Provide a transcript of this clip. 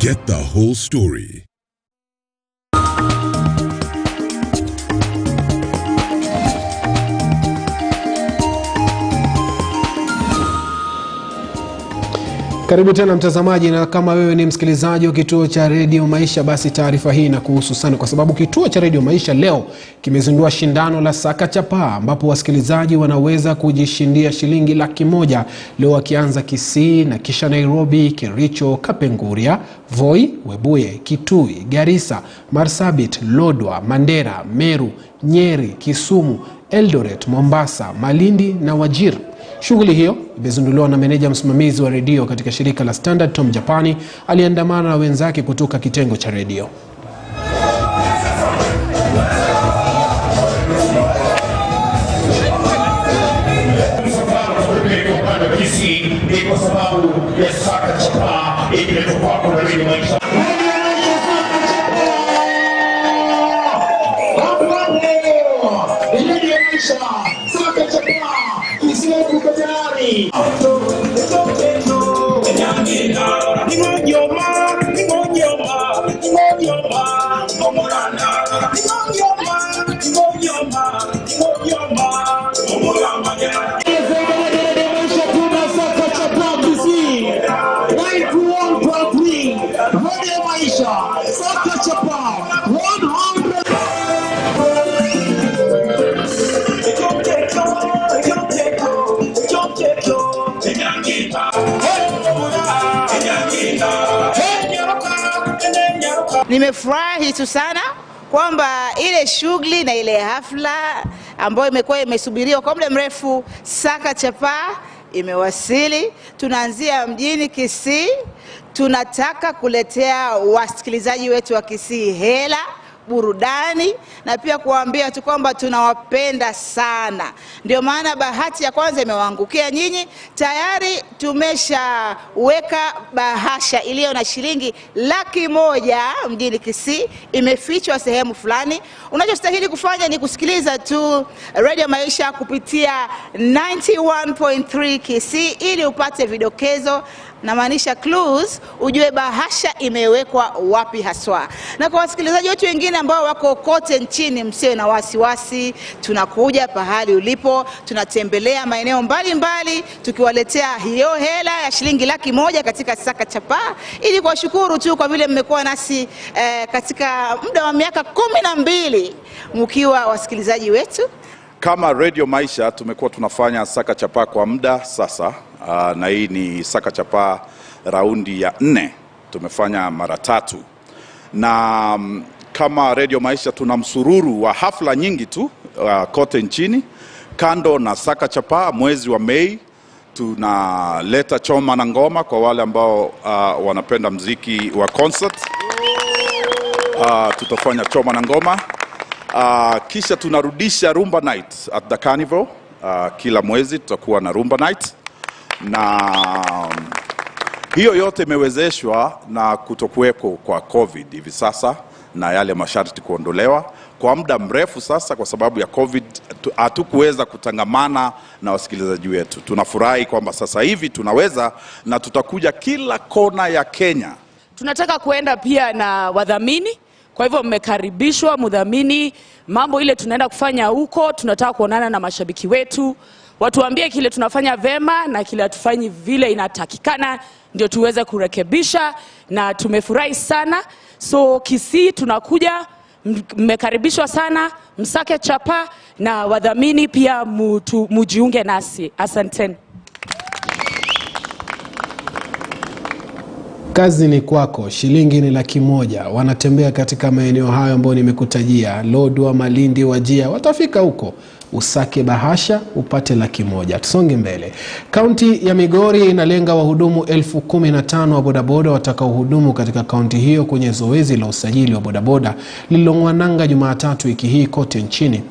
Get the whole story. Karibu tena mtazamaji, na kama wewe ni msikilizaji wa kituo cha Radio Maisha, basi taarifa hii inakuhusu sana, kwa sababu kituo cha Radio Maisha leo kimezindua shindano la Sakaa Chapa, ambapo wasikilizaji wanaweza kujishindia shilingi 100,000 leo, wakianza Kisii na kisha Nairobi, Kericho, Kapenguria, Voi, Webuye, Kitui, Garissa, Marsabit, Lodwar, Mandera, Meru, Nyeri, Kisumu, Eldoret, Mombasa, Malindi na Wajir. Shughuli hiyo imezinduliwa na meneja msimamizi wa redio katika shirika la Standard, Tom Japani, aliandamana na wenzake kutoka kitengo cha redio. Kwa sababu ya Sakaa Chapa imetoka kwa Radio Maisha. Sakaa Chapa isiwepo tayari. Sakaa Chapa 100. Nimefurahi tu sana kwamba ile shughuli na ile hafla ambayo imekuwa imesubiriwa kwa muda mrefu, Sakaa Chapa imewasili. Tunaanzia mjini Kisii. Tunataka kuletea wasikilizaji wetu wa Kisii hela, burudani, na pia kuambia tu kwamba tunawapenda sana. Ndio maana bahati ya kwanza imewaangukia nyinyi. Tayari tumeshaweka bahasha iliyo na shilingi 100,000 mjini Kisii, imefichwa sehemu fulani. Unachostahili kufanya ni kusikiliza tu Radio Maisha kupitia 91.3 Kisii ili upate vidokezo, na maanisha clues, ujue bahasha imewekwa wapi haswa. Na kwa wasikilizaji wetu wengine ambao wako kote nchini, msiwe na wasiwasi, tunakuja pahali ulipo, tunatembelea maeneo mbalimbali tukiwaletea hiyo hela ya shilingi 100,000 katika Sakaa Chapa, ili kuwashukuru tu kwa vile mmekuwa nasi katika muda wa miaka 12 mkiwa wasikilizaji wetu. Kama Radio Maisha tumekuwa tunafanya Sakaa Chapa kwa muda sasa, na hii ni Sakaa Chapa raundi ya 4, tumefanya mara 3. Na kama Radio Maisha tuna msururu wa hafla nyingi tu kote nchini. Kando na Sakaa Chapa, mwezi wa Mei tunaleta choma na ngoma kwa wale ambao wanapenda muziki wa concert. Tutafanya choma na ngoma. Kisha tunarudisha Rumba Night at the Carnival. Kila mwezi tutakuwa na Rumba Night, na hiyo yote imewezeshwa na kutokuwepo kwa COVID hivi sasa na yale masharti kuondolewa kwa muda mrefu sasa. Kwa sababu ya COVID hatukuweza kutangamana na wasikilizaji wetu. Tunafurahi kwamba sasa hivi tunaweza, na tutakuja kila kona ya Kenya. Tunataka kuenda pia na wadhamini. Kwa hivyo mmekaribishwa mudhamini, mambo ile tunaenda kufanya huko. Tunataka kuonana na mashabiki wetu, watuambie kile tunafanya vema na kile hatufanyi vile inatakikana, ndio tuweze kurekebisha. Na tumefurahi sana. So Kisii tunakuja, mmekaribishwa sana. Sakaa Chapa na wadhamini pia mujiunge nasi. Asanteni. Kazi ni kwako, shilingi ni 100,000. Wanatembea katika maeneo hayo ambayo nimekutajia, Lodwar, Malindi, Wajir. Watafika huko, usake bahasha upate 100,000. Tusonge mbele. Kaunti ya Migori inalenga wahudumu 15,000 wa bodaboda watakaohudumu katika kaunti hiyo kwenye zoezi la usajili wa bodaboda lililong'wananga Jumatatu wiki hii kote nchini.